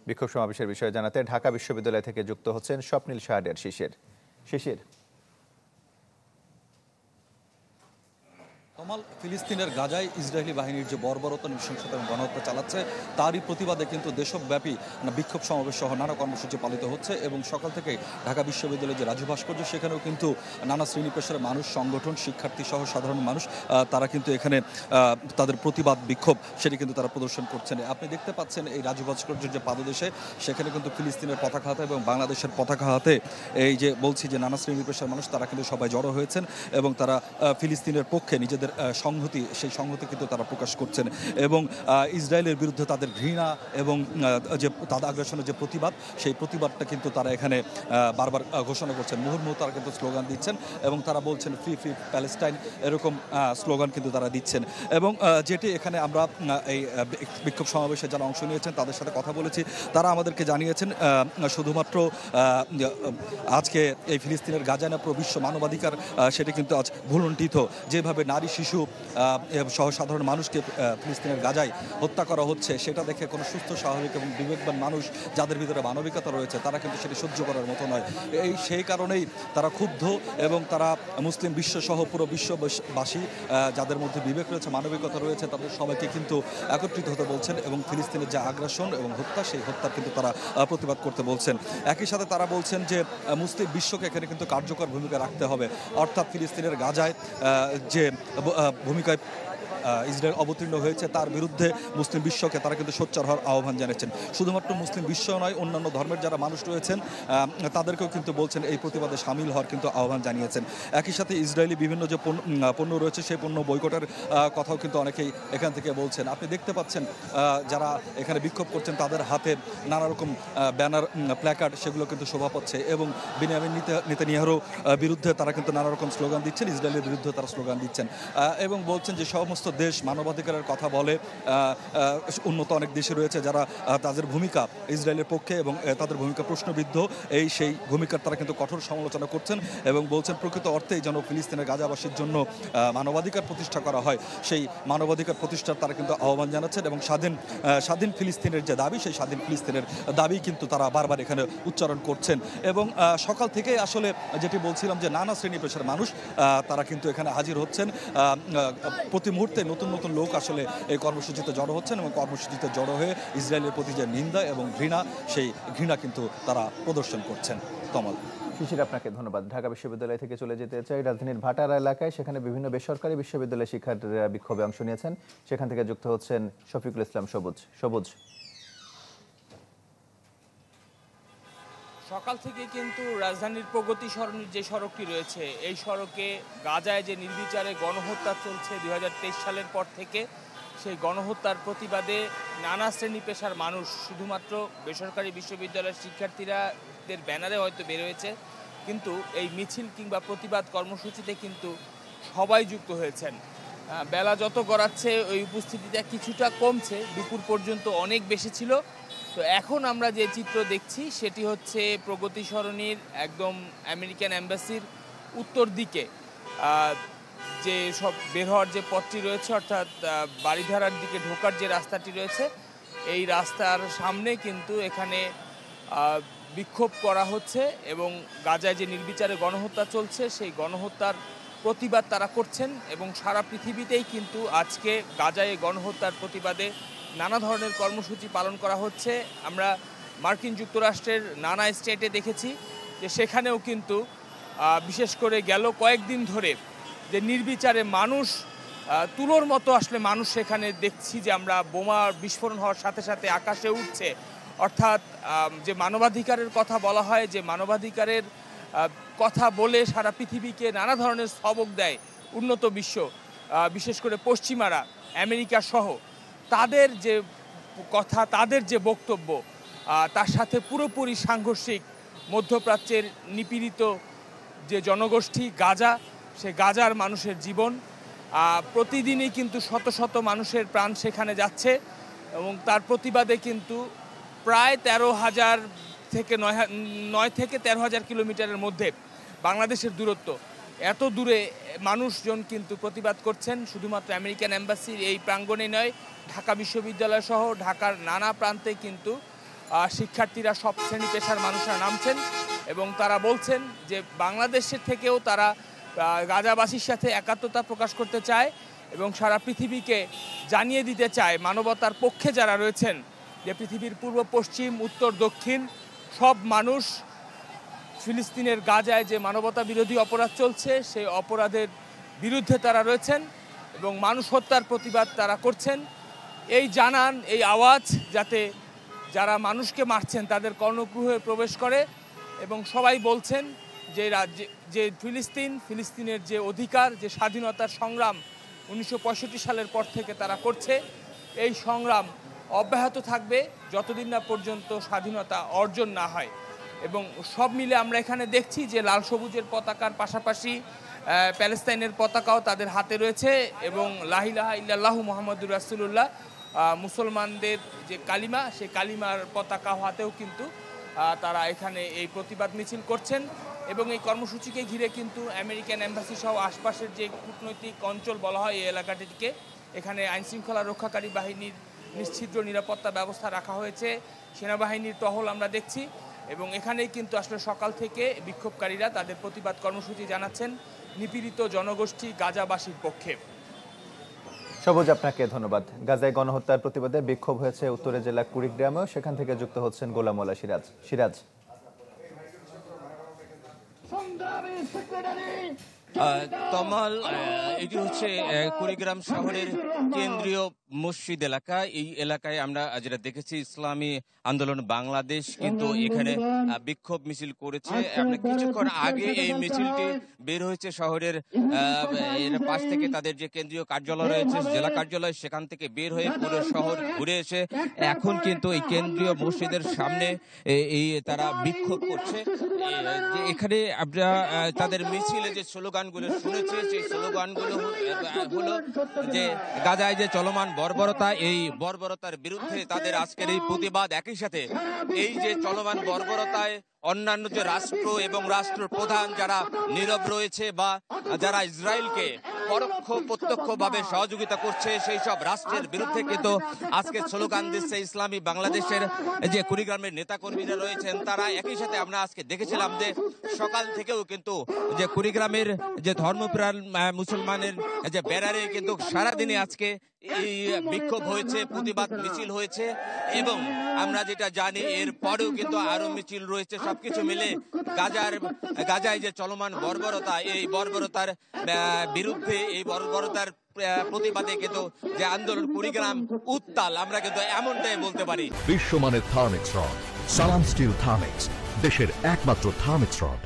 বিক্ষোভ সমাবেশের বিষয়ে জানাতে ঢাকা বিশ্ববিদ্যালয় থেকে যুক্ত হচ্ছেন স্বপ্নিল শাহরিয়ার শিশির। তমাল, ফিলিস্তিনের গাজায় ইসরায়েলি বাহিনীর যে বর্বরতা, নৃশংসতা এবং গণহত্যা চালাচ্ছে তারই প্রতিবাদে কিন্তু দেশব্যাপী বিক্ষোভ সমাবেশ সহ নানা কর্মসূচি পালিত হচ্ছে। এবং সকাল থেকে ঢাকা বিশ্ববিদ্যালয়ের যে রাজু ভাস্কর্য, সেখানেও কিন্তু নানা শ্রেণী পেশার মানুষ, সংগঠন, শিক্ষার্থী সহ সাধারণ মানুষ তারা কিন্তু এখানে তাদের প্রতিবাদ বিক্ষোভ সেটি কিন্তু তারা প্রদর্শন করছেন। আপনি দেখতে পাচ্ছেন এই রাজু ভাস্কর্যের যে পাদদেশে, সেখানে কিন্তু ফিলিস্তিনের পতাকা হাতে এবং বাংলাদেশের পতাকা হাতে এই যে বলছি যে নানা শ্রেণী পেশার মানুষ তারা কিন্তু সবাই জড়ো হয়েছেন এবং তারা ফিলিস্তিনের পক্ষে নিজেদের সংহতি, সেই সংহতি কিন্তু তারা প্রকাশ করছেন। এবং ইসরায়েলের বিরুদ্ধে তাদের ঘৃণা এবং যে তাদের আগ্রাসনের যে প্রতিবাদ, সেই প্রতিবাদটা কিন্তু তারা এখানে বারবার ঘোষণা করছেন। মুহুর্মুহু তারা কিন্তু স্লোগান দিচ্ছেন এবং তারা বলছেন ফ্রি ফ্রি প্যালেস্টাইন, এরকম স্লোগান কিন্তু তারা দিচ্ছেন। এবং যেটি এখানে আমরা এই বিক্ষোভ সমাবেশে যারা অংশ নিয়েছেন তাদের সাথে কথা বলেছি, তারা আমাদেরকে জানিয়েছেন শুধুমাত্র আজকে এই ফিলিস্তিনের গাজায় না, পুরো বিশ্ব মানবাধিকার সেটি কিন্তু আজ ভুলুণ্ঠিত। যেভাবে নারী, শিশু সহ সাধারণ মানুষকে ফিলিস্তিনের গাজায় হত্যা করা হচ্ছে, সেটা দেখে কোনো সুস্থ, স্বাভাবিক এবং বিবেকবান মানুষ যাদের ভিতরে মানবিকতা রয়েছে তারা কিন্তু সেটি সহ্য করার মতো নয়। সেই কারণেই তারা ক্ষুব্ধ এবং তারা মুসলিম বিশ্বসহ পুরো বিশ্ববাসী যাদের মধ্যে বিবেক রয়েছে, মানবিকতা রয়েছে, তাদের সবাইকে কিন্তু একত্রিত হতে বলছেন এবং ফিলিস্তিনের যে আগ্রাসন এবং হত্যা, সেই হত্যার কিন্তু তারা প্রতিবাদ করতে বলছেন। একই সাথে তারা বলছেন যে মুসলিম বিশ্বকে এখানে কিন্তু কার্যকর ভূমিকা রাখতে হবে, অর্থাৎ ফিলিস্তিনের গাজায় যে ভূমিকায় ইসরায়েল অবতীর্ণ হয়েছে তার বিরুদ্ধে মুসলিম বিশ্বকে তারা কিন্তু সোচ্চার হওয়ার আহ্বান জানিয়েছেন। শুধুমাত্র মুসলিম বিশ্ব নয়, অন্যান্য ধর্মের যারা মানুষ রয়েছেন তাদেরকেও কিন্তু বলছেন এই প্রতিবাদে সামিল হওয়ার কিন্তু আহ্বান জানিয়েছেন। একই সাথে ইসরায়েলি বিভিন্ন যে পণ্য রয়েছে সেই পণ্য বয়কটের কথাও কিন্তু অনেকেই এখান থেকে বলছেন। আপনি দেখতে পাচ্ছেন যারা এখানে বিক্ষোভ করছেন তাদের হাতে নানা রকম ব্যানার, প্ল্যাকার্ড সেগুলো কিন্তু শোভা পাচ্ছে এবং বেনিয়ামিন নেতানিয়াহুর বিরুদ্ধে তারা কিন্তু নানা রকম স্লোগান দিচ্ছেন, ইসরায়েলের বিরুদ্ধে তারা স্লোগান দিচ্ছেন এবং বলছেন যে সমস্ত দেশ মানবাধিকারের কথা বলে, উন্নত অনেক দেশে রয়েছে যারা তাদের ভূমিকা ইসরায়েলের পক্ষে এবং তাদের ভূমিকা প্রশ্নবিদ্ধ, সেই ভূমিকার তারা কিন্তু কঠোর সমালোচনা করছেন এবং বলছেন প্রকৃত অর্থেই যেন ফিলিস্তিনের গাজাবাসীর জন্য মানবাধিকার প্রতিষ্ঠা করা হয়, সেই মানবাধিকার প্রতিষ্ঠার তারা কিন্তু আহ্বান জানাচ্ছেন এবং স্বাধীন ফিলিস্তিনের যে দাবি, সেই স্বাধীন ফিলিস্তিনের দাবি কিন্তু তারা বারবার এখানে উচ্চারণ করছেন। এবং সকাল থেকে আসলে যেটি বলছিলাম যে নানা শ্রেণী পেশার মানুষ তারা কিন্তু এখানে হাজির হচ্ছেন। প্রতি মুহূর্তে নতুন নতুন লোক আসলে এই কর্মসূচিতে জড়ো হচ্ছেন এবং কর্মসূচিতে জড়ো হয়ে ইসরায়েলের প্রতি যে নিন্দা এবং ঘৃণা, সেই ঘৃণা কিন্তু তারা প্রদর্শন করছেন। তমাল, শিশির, আপনাকে ধন্যবাদ। ঢাকা বিশ্ববিদ্যালয় থেকে চলে যেতে চাই রাজধানীর ভাটারা এলাকায়, সেখানে বিভিন্ন বেসরকারি বিশ্ববিদ্যালয়ের শিক্ষার্থীরা বিক্ষোভে অংশ নিয়েছেন। সেখান থেকে যুক্ত হচ্ছেন শফিকুল ইসলাম সবুজ। সকাল থেকে কিন্তু রাজধানীর প্রগতি সরণির যে সড়কটি রয়েছে, এই সড়কে গাজায় যে নির্বিচারে গণহত্যা চলছে 2023 সালের পর থেকে, সেই গণহত্যার প্রতিবাদে নানা শ্রেণী পেশার মানুষ, শুধুমাত্র বেসরকারি বিশ্ববিদ্যালয়ের শিক্ষার্থীরাদের ব্যানারে হয়তো বের হয়েছে, কিন্তু এই মিছিল কিংবা প্রতিবাদ কর্মসূচিতে কিন্তু সবাই যুক্ত হয়েছেন। বেলা যত গড়াচ্ছে ওই উপস্থিতিটা কিছুটা কমছে, দুপুর পর্যন্ত অনেক বেশি ছিল। তো এখন আমরা যে চিত্র দেখছি সেটি হচ্ছে প্রগতি সরণির একদম আমেরিকান এম্বাসির উত্তর দিকে যে সব বের হওয়ার যে পথটি রয়েছে, অর্থাৎ বাড়িধারার দিকে ঢোকার যে রাস্তাটি রয়েছে, এই রাস্তার সামনে কিন্তু এখানে বিক্ষোভ করা হচ্ছে এবং গাজায় যে নির্বিচারে গণহত্যা চলছে সেই গণহত্যার প্রতিবাদ তারা করছেন। এবং সারা পৃথিবীতেই কিন্তু আজকে গাজায় গণহত্যার প্রতিবাদে নানা ধরনের কর্মসূচি পালন করা হচ্ছে। আমরা মার্কিন যুক্তরাষ্ট্রের নানা স্টেটে দেখেছি যে সেখানেও কিন্তু বিশেষ করে গেল কয়েকদিন ধরে যে নির্বিচারে মানুষ তুলোর মতো আসলে মানুষ সেখানে দেখছি যে আমরা বোমা বিস্ফোরণ হওয়ার সাথে সাথে আকাশে উঠছে। অর্থাৎ যে মানবাধিকারের কথা বলা হয়, যে মানবাধিকারের কথা বলে সারা পৃথিবীকে নানা ধরনের সবক দেয় উন্নত বিশ্ব, বিশেষ করে পশ্চিমারা, আমেরিকা সহ, তাদের যে কথা, তাদের যে বক্তব্য, তার সাথে পুরোপুরি সাংঘর্ষিক মধ্যপ্রাচ্যের নিপীড়িত যে জনগোষ্ঠী গাজা, সে গাজার মানুষের জীবন। প্রতিদিনই কিন্তু শত শত মানুষের প্রাণ সেখানে যাচ্ছে এবং তার প্রতিবাদে কিন্তু প্রায় 13,000 থেকে 9 থেকে 13,000 কিলোমিটারের মধ্যে বাংলাদেশের দূরত্ব। এত দূরে মানুষজন কিন্তু প্রতিবাদ করছেন। শুধুমাত্র আমেরিকান এম্বাসির এই প্রাঙ্গণে নয়, ঢাকা বিশ্ববিদ্যালয় সহ ঢাকার নানা প্রান্তে কিন্তু শিক্ষার্থীরা, সব শ্রেণী পেশার মানুষরা নামছেন এবং তারা বলছেন যে বাংলাদেশের থেকেও তারা গাজাবাসীর সাথে একাত্মতা প্রকাশ করতে চায় এবং সারা পৃথিবীকে জানিয়ে দিতে চায়, মানবতার পক্ষে যারা রয়েছেন, যে পৃথিবীর পূর্ব পশ্চিম উত্তর দক্ষিণ সব মানুষ ফিলিস্তিনের গাজায় যে মানবতা বিরোধী অপরাধ চলছে সেই অপরাধের বিরুদ্ধে তারা রয়েছেন এবং মানুষ হত্যার প্রতিবাদ তারা করছেন। এই জানান, এই আওয়াজ যাতে যারা মানুষকে মারছেন তাদের কর্ণগৃহে প্রবেশ করে এবং সবাই বলছেন যে ফিলিস্তিনের যে অধিকার, যে স্বাধীনতার সংগ্রাম 1965 সালের পর থেকে তারা করছে, এই সংগ্রাম অব্যাহত থাকবে যতদিন না পর্যন্ত স্বাধীনতা অর্জন না হয়। এবং সব মিলে আমরা এখানে দেখছি যে লাল সবুজের পতাকার পাশাপাশি প্যালেস্তাইনের পতাকাও তাদের হাতে রয়েছে এবং লা ইলাহা ইল্লাল্লাহু মুহাম্মাদুর রাসূলুল্লাহ মুসলমানদের যে কালিমা, সেই কালিমার পতাকা হাতেও কিন্তু তারা এখানে এই প্রতিবাদ মিছিল করছেন। এবং এই কর্মসূচিকে ঘিরে কিন্তু আমেরিকান এম্বাসি সহ আশপাশের যে কূটনৈতিক অঞ্চল বলা হয় এই এলাকাটিকে, এখানে আইনশৃঙ্খলা রক্ষাকারী বাহিনীর নিশ্ছিদ্র নিরাপত্তা ব্যবস্থা রাখা হয়েছে, সেনাবাহিনীর টহল আমরা দেখছি এবং এখানেই কিন্তু আসলে সকাল থেকে বিক্ষোভকারীরা তাদের প্রতিবাদ কর্মসূচি জানাচ্ছেন নিপীড়িত জনগোষ্ঠী গাজাবাসীর পক্ষে। সবুজ, আপনাকে ধন্যবাদ। গাজায় গণহত্যার প্রতিবাদে বিক্ষোভ হয়েছে উত্তরের জেলা কুড়িগ্রামেও, সেখান থেকে যুক্ত হচ্ছেন গোলাম মোল্লা সিরাজ। তমাল, এটি হচ্ছে কুড়িগ্রাম শহরের কেন্দ্রীয় মসজিদ এলাকা। এই এলাকায় আমরা যেটা দেখেছি, ইসলামী আন্দোলন বাংলাদেশ কিন্তু এখানে বিক্ষোভ মিছিল করেছে। আমরা কিছুক্ষণ আগে এই মিছিলটি বের হয়েছে শহরের পাশ থেকে, তাদের যে কেন্দ্রীয় কার্যালয় রয়েছে, জেলা কার্যালয়, সেখান থেকে বের হয়ে পুরো শহর ঘুরে এসে এখন কিন্তু এই কেন্দ্রীয় মসজিদের সামনে এই তারা বিক্ষোভ করছে। এখানে আমরা তাদের মিছিলে যে স্লোগানগুলো শুনেছি, সেই স্লোগানগুলো হলো যে গাজায় যে চলমান বর্বরতা, এই বর্বরতার বিরুদ্ধে তাদের আজকের এই প্রতিবাদ। একই সাথে এই যে চলমান বর্বরতায় অন্যান্য যে রাষ্ট্র এবং রাষ্ট্র প্রধান যারা নীরব রয়েছে বা যারা ইসরায়েলকে পরোক্ষ প্রত্যক্ষভাবে সহযোগিতা করছে, সেই সব রাষ্ট্রের বিরুদ্ধে কিন্তু আজকে স্লোগান দিচ্ছে ইসলামী বাংলাদেশের যে কুড়িগ্রামের নেতাকর্মীরা রয়েছেন তারা। একই সাথে আমরা আজকে দেখেছিলাম যে সকাল থেকেও কিন্তু যে কুড়িগ্রামের যে ধর্মপ্রাণ মুসলমানের যে ব্যানারে কিন্তু সারাদিনে আজকে এই বিক্ষোভ হয়েছে, প্রতিবাদ মিছিল হয়েছে এবং আমরা যেটা জানি এর পরেও কিন্তু আরো মিছিল রয়েছে। সবকিছু মিলে গাজায় যে চলমান বর্বরতা, এই বর্বরতার বিরুদ্ধে, এই বর্বরতার প্রতিবাদে কিন্তু যে আন্দোলন কুড়িগ্রাম উত্তাল, আমরা কিন্তু এমনটাই বলতে পারি। বিশ্বমানের থার্মিক্স রড, সালাম স্টিল থার্মিক্স, দেশের একমাত্র থার্মিক্স রড।